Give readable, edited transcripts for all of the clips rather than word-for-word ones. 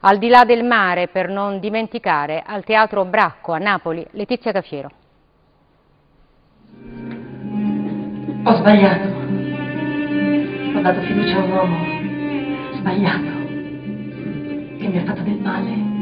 Al di là del mare, per non dimenticare, al Teatro Bracco a Napoli, Letizia Cafiero. Ho sbagliato. Ho dato fiducia a un uomo sbagliato che mi ha fatto del male.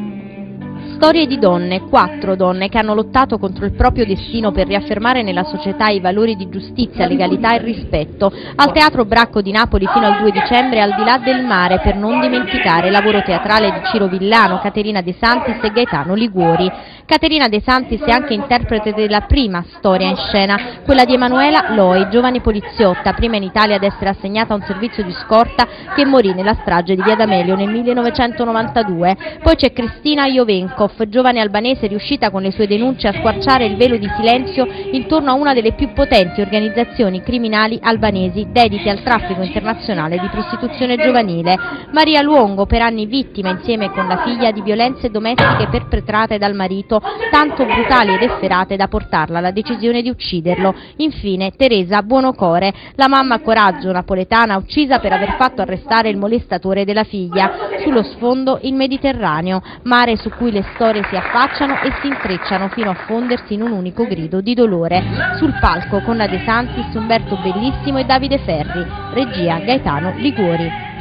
Storie di donne, 4 donne che hanno lottato contro il proprio destino per riaffermare nella società i valori di giustizia, legalità e rispetto. Al Teatro Bracco di Napoli fino al 2 dicembre, Al di là del mare, per non dimenticare, lavoro teatrale di Ciro Villano, Caterina De Santis e Gaetano Liguori. Caterina De Santis è anche interprete della prima storia in scena, quella di Emanuela Loi, giovane poliziotta, prima in Italia ad essere assegnata a un servizio di scorta, che morì nella strage di Via D'Amelio nel 1992. Poi c'è Cristina Jovenkov, giovane albanese riuscita con le sue denunce a squarciare il velo di silenzio intorno a una delle più potenti organizzazioni criminali albanesi dedite al traffico internazionale di prostituzione giovanile. Maria Luongo, per anni vittima insieme con la figlia di violenze domestiche perpetrate dal marito, tanto brutali ed efferate da portarla alla decisione di ucciderlo. Infine Teresa Buonocore, la mamma coraggio napoletana uccisa per aver fatto arrestare il molestatore della figlia. Sullo sfondo il Mediterraneo, mare su cui le storie si affacciano e si intrecciano fino a fondersi in un unico grido di dolore. Sul palco con la De Santis, Umberto Bellissimo e Davide Ferri, regia Gaetano Liguori.